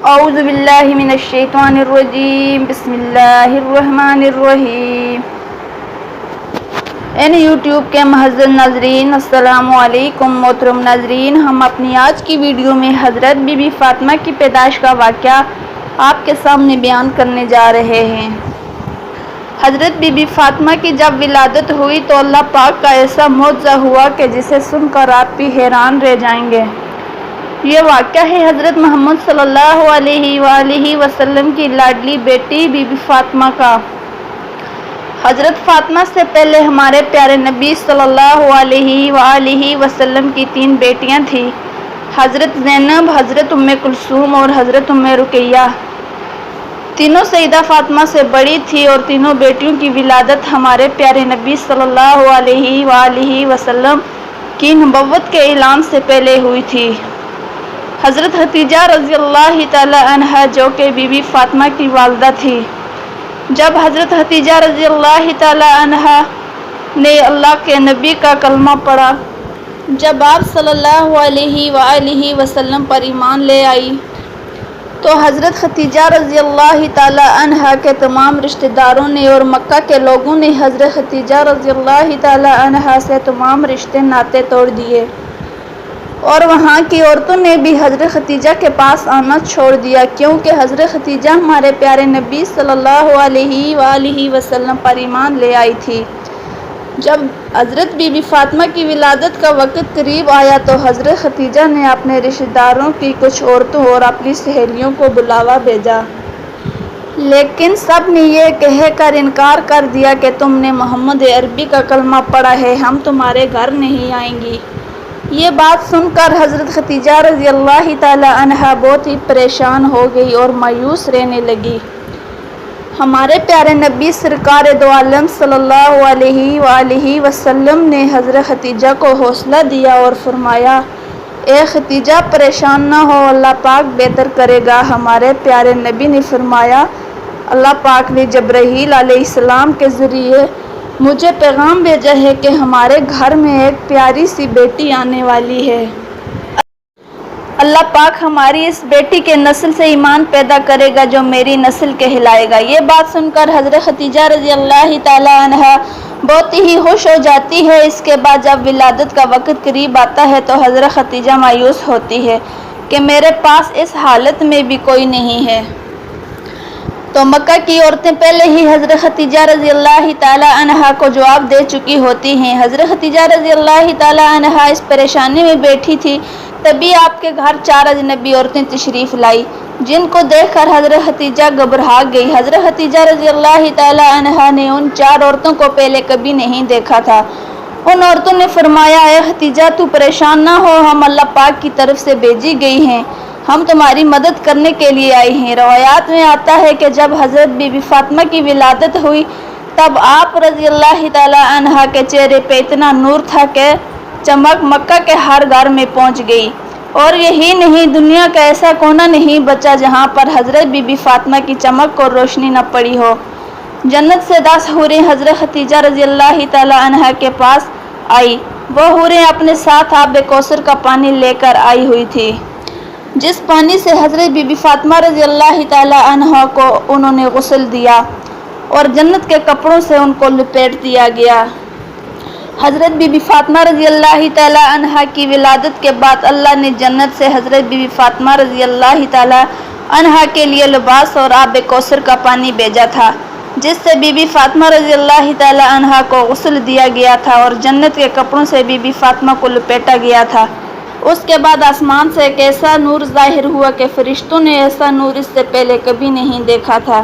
اعوذ باللہ من الشیطان الرجیم، بسم اللہ الرحمن الرحیم۔ یوٹیوب کے معزز ناظرین، السلام علیکم۔ محترم ناظرین، ہم اپنی آج کی ویڈیو میں حضرت بی بی فاطمہ کی پیدائش کا واقعہ آپ کے سامنے بیان کرنے جا رہے ہیں۔ حضرت بی بی فاطمہ کی جب ولادت ہوئی تو اللہ پاک کا ایسا معجزہ ہوا کہ جسے سن کر آپ بھی حیران رہ جائیں گے۔ یہ واقعہ ہے حضرت محمد صلی اللہ علیہ وآلہ وسلم کی لاڈلی بیٹی بی بی فاطمہ کا۔ حضرت فاطمہ سے پہلے ہمارے پیارے نبی صلی اللہ علیہ وآلہ وسلم کی 3 بیٹیاں تھیں، حضرت زینب، حضرت ام کلثوم اور حضرت ام رقیہ۔ تینوں سیدہ فاطمہ سے بڑی تھی اور تینوں بیٹیوں کی ولادت ہمارے پیارے نبی صلی اللہ علیہ وآلہ وسلم کی نبوت کے اعلان سے پہلے ہوئی تھی۔ حضرت خدیجہ رضی اللہ تعالی عنہا جو کہ بی بی فاطمہ کی والدہ تھی، جب حضرت خدیجہ رضی اللہ تعالی عنہا نے اللہ کے نبی کا کلمہ پڑھا، جب آپ صلی اللہ علیہ وآلہ وسلم پر ایمان لے آئی تو حضرت خدیجہ رضی اللہ تعالی عنہا کے تمام رشتہ داروں نے اور مکہ کے لوگوں نے حضرت خدیجہ رضی اللہ تعالی عنہا سے تمام رشتے ناطے توڑ دیے، اور وہاں کی عورتوں نے بھی حضرت خدیجہ کے پاس آنا چھوڑ دیا، کیونکہ حضرت خدیجہ ہمارے پیارے نبی صلی اللہ علیہ وآلہ وسلم پر ایمان لے آئی تھی۔ جب حضرت بی بی فاطمہ کی ولادت کا وقت قریب آیا تو حضرت خدیجہ نے اپنے رشتہ داروں کی کچھ عورتوں اور اپنی سہیلیوں کو بلاوا بھیجا، لیکن سب نے یہ کہہ کر انکار کر دیا کہ تم نے محمد عربی کا کلمہ پڑھا ہے، ہم تمہارے گھر نہیں آئیں گی۔ یہ بات سن کر حضرت خدیجہ رضی اللہ تعالی عنہا بہت ہی پریشان ہو گئی اور مایوس رہنے لگی۔ ہمارے پیارے نبی سرکار دو عالم صلی اللہ علیہ وآلہ وسلم نے حضرت خدیجہ کو حوصلہ دیا اور فرمایا، اے خدیجہ پریشان نہ ہو، اللہ پاک بہتر کرے گا۔ ہمارے پیارے نبی نے فرمایا، اللہ پاک نے جبرائیل علیہ السلام کے ذریعے مجھے پیغام بھیجا ہے کہ ہمارے گھر میں ایک پیاری سی بیٹی آنے والی ہے۔ اللہ پاک ہماری اس بیٹی کے نسل سے ایمان پیدا کرے گا جو میری نسل کہلائے گا۔ یہ بات سن کر حضرت خدیجہ رضی اللہ تعالی عنہا بہت ہی خوش ہو جاتی ہے۔ اس کے بعد جب ولادت کا وقت قریب آتا ہے تو حضرت خدیجہ مایوس ہوتی ہے کہ میرے پاس اس حالت میں بھی کوئی نہیں ہے۔ تو مکہ کی عورتیں پہلے ہی حضرت خدیجہ رضی اللہ تعالی عنہا کو جواب دے چکی ہوتی ہیں۔ حضرت خدیجہ رضی اللہ تعالی عنہا اس پریشانی میں بیٹھی تھی، تبھی آپ کے گھر 4 اجنبی عورتیں تشریف لائی، جن کو دیکھ کر حضرت خدیجہ گھبرا گئی۔ حضرت خدیجہ رضی اللہ تعالی عنہا نے ان 4 عورتوں کو پہلے کبھی نہیں دیکھا تھا۔ ان عورتوں نے فرمایا، اے خدیجہ تو پریشان نہ ہو، ہم اللہ پاک کی طرف سے بھیجی گئی ہیں، ہم تمہاری مدد کرنے کے لیے آئی ہیں۔ روایات میں آتا ہے کہ جب حضرت بی بی فاطمہ کی ولادت ہوئی تب آپ رضی اللہ تعالی عنہا کے چہرے پہ اتنا نور تھا کہ چمک مکہ کے ہر گھر میں پہنچ گئی، اور یہی نہیں، دنیا کا ایسا کونا نہیں بچا جہاں پر حضرت بی بی فاطمہ کی چمک اور روشنی نہ پڑی ہو۔ جنت سے 10 حوریں حضرت خدیجہ رضی اللہ تعالی عنہا کے پاس آئی۔ وہ حوریں اپنے ساتھ آب کوثر کا پانی لے کر آئی ہوئی تھی، جس پانی سے حضرت بی بی فاطمہ رضی اللہ تعالی عنہا کو انہوں نے غسل دیا اور جنت کے کپڑوں سے ان کو لپیٹ دیا گیا۔ حضرت بی بی فاطمہ رضی اللہ تعالی عنہا کی ولادت کے بعد اللہ نے جنت سے حضرت بی بی فاطمہ رضی اللہ تعالی عنہا کے لیے لباس اور آب کوثر کا پانی بھیجا تھا، جس سے بی بی فاطمہ رضی اللہ تعالی عنہا کو غسل دیا گیا تھا اور جنت کے کپڑوں سے بی بی فاطمہ کو لپیٹا گیا تھا۔ اس کے بعد آسمان سے ایک ایسا نور ظاہر ہوا کہ فرشتوں نے ایسا نور اس سے پہلے کبھی نہیں دیکھا تھا۔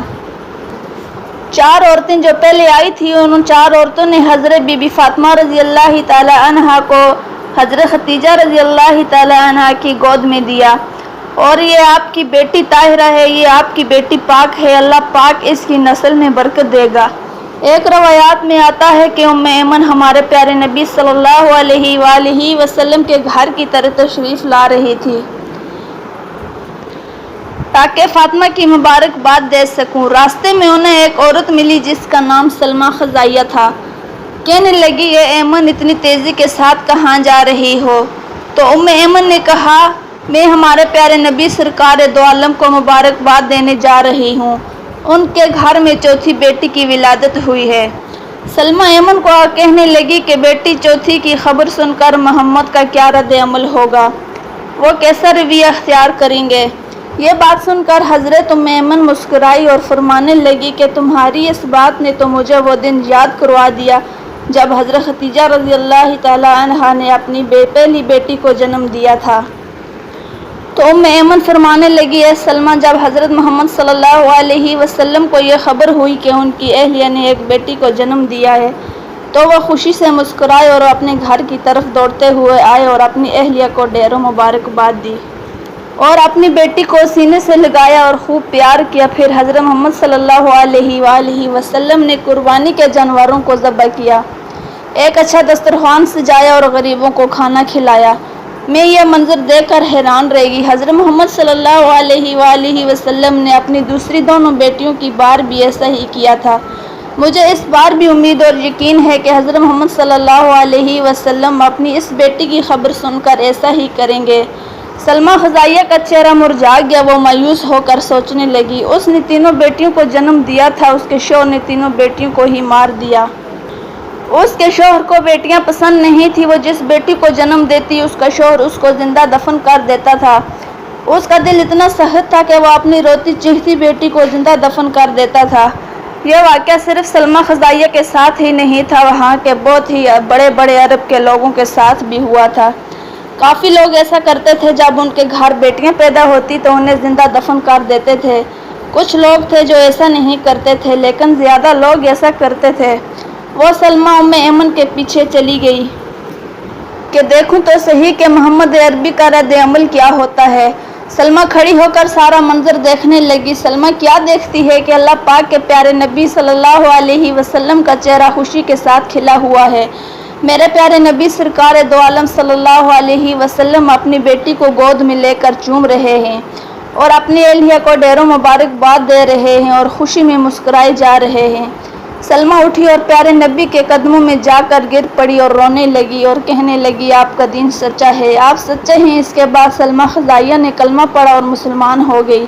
4 عورتیں جو پہلے آئی تھیں، ان 4 عورتوں نے حضرت بی بی فاطمہ رضی اللہ تعالی عنہا کو حضرت خدیجہ رضی اللہ تعالی عنہا کی گود میں دیا، اور یہ آپ کی بیٹی طاہرہ ہے، یہ آپ کی بیٹی پاک ہے، اللہ پاک اس کی نسل میں برکت دے گا۔ ایک روایات میں آتا ہے کہ ام ایمن ہمارے پیارے نبی صلی اللہ علیہ وآلہ وسلم کے گھر کی طرف تشریف لا رہی تھی تاکہ فاطمہ کی مبارکباد دے سکوں۔ راستے میں انہیں ایک عورت ملی جس کا نام سلمہ خزاعیہ تھا۔ کہنے لگی، یہ ایمن اتنی تیزی کے ساتھ کہاں جا رہی ہو؟ تو ام ایمن نے کہا، میں ہمارے پیارے نبی سرکار دو عالم کو مبارکباد دینے جا رہی ہوں۔ ان کے گھر میں چوتھی بیٹی کی ولادت ہوئی ہے۔ سلمہ ایمن کو کہنے لگی کہ بیٹی چوتھی کی خبر سن کر محمد کا کیا رد عمل ہوگا، وہ کیسا رویہ اختیار کریں گے۔ یہ بات سن کر حضرت ام ایمن مسکرائی اور فرمانے لگی کہ تمہاری اس بات نے تو مجھے وہ دن یاد کروا دیا جب حضرت خدیجہ رضی اللہ تعالی عنہا نے اپنی پہلی بیٹی کو جنم دیا تھا۔ تو ام ایمن فرمانے لگی، اے سلمہ، جب حضرت محمد صلی اللہ علیہ وسلم کو یہ خبر ہوئی کہ ان کی اہلیہ نے ایک بیٹی کو جنم دیا ہے تو وہ خوشی سے مسکرائے اور اپنے گھر کی طرف دوڑتے ہوئے آئے اور اپنی اہلیہ کو ڈھیروں مبارکباد دی اور اپنی بیٹی کو سینے سے لگایا اور خوب پیار کیا۔ پھر حضرت محمد صلی اللہ علیہ وآلہ وسلم نے قربانی کے جانوروں کو ذبح کیا، ایک اچھا دسترخوان سجایا اور غریبوں کو کھانا کھلایا۔ میں یہ منظر دیکھ کر حیران رہ گئی۔ حضرت محمد صلی اللہ علیہ وآلہ وسلم نے اپنی دوسری دونوں بیٹیوں کی بار بھی ایسا ہی کیا تھا۔ مجھے اس بار بھی امید اور یقین ہے کہ حضرت محمد صلی اللہ علیہ وسلم اپنی اس بیٹی کی خبر سن کر ایسا ہی کریں گے۔ سلمہ خزاعیہ کا چہرہ مرجھا گیا، وہ مایوس ہو کر سوچنے لگی، اس نے تینوں بیٹیوں کو جنم دیا تھا، اس کے شوہر نے تینوں بیٹیوں کو ہی مار دیا۔ اس کے شوہر کو بیٹیاں پسند نہیں تھی، وہ جس بیٹی کو جنم دیتی اس کا شوہر اس کو زندہ دفن کر دیتا تھا۔ اس کا دل اتنا سخت تھا کہ وہ اپنی روتی چیختی بیٹی کو زندہ دفن کر دیتا تھا۔ یہ واقعہ صرف سلمہ خزاعیہ کے ساتھ ہی نہیں تھا، وہاں کے بہت ہی بڑے بڑے عرب کے لوگوں کے ساتھ بھی ہوا تھا۔ کافی لوگ ایسا کرتے تھے، جب ان کے گھر بیٹیاں پیدا ہوتی تو انہیں زندہ دفن کر دیتے تھے۔ کچھ لوگ تھے جو ایسا نہیں کرتے تھے، لیکن زیادہ لوگ ایسا کرتے تھے۔ وہ سلمہ ام ایمن کے پیچھے چلی گئی کہ دیکھوں تو صحیح کہ محمد عربی کا رد عمل کیا ہوتا ہے۔ سلمہ کھڑی ہو کر سارا منظر دیکھنے لگی۔ سلمہ کیا دیکھتی ہے کہ اللہ پاک کے پیارے نبی صلی اللہ علیہ وسلم کا چہرہ خوشی کے ساتھ کھلا ہوا ہے۔ میرے پیارے نبی سرکار دو عالم صلی اللہ علیہ وسلم اپنی بیٹی کو گود میں لے کر چوم رہے ہیں اور اپنی اہلیہ کو ڈھیروں مبارکباد دے رہے ہیں اور خوشی میں مسکرائے جا رہے ہیں۔ سلمہ اٹھی اور پیارے نبی کے قدموں میں جا کر گر پڑی اور رونے لگی اور کہنے لگی، آپ کا دین سچا ہے، آپ سچے ہیں۔ اس کے بعد سلمہ خزاعیہ نے کلمہ پڑھا اور مسلمان ہو گئی۔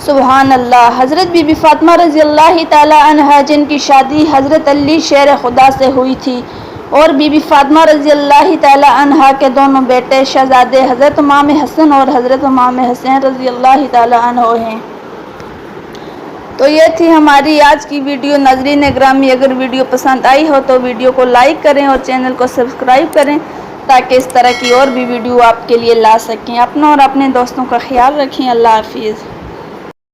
سبحان اللہ۔ حضرت بی بی فاطمہ رضی اللہ تعالی عنہا، جن کی شادی حضرت علی شیر خدا سے ہوئی تھی، اور بی بی فاطمہ رضی اللہ تعالی عنہا کے دونوں بیٹے شہزادے حضرت امام حسن اور حضرت امام حسین رضی اللہ تعالی عنہ ہیں۔ تو یہ تھی ہماری آج کی ویڈیو۔ ناظرین گرامی، اگر ویڈیو پسند آئی ہو تو ویڈیو کو لائک کریں اور چینل کو سبسکرائب کریں تاکہ اس طرح کی اور بھی ویڈیو آپ کے لیے لا سکیں۔ اپنا اور اپنے دوستوں کا خیال رکھیں۔ اللہ حافظ۔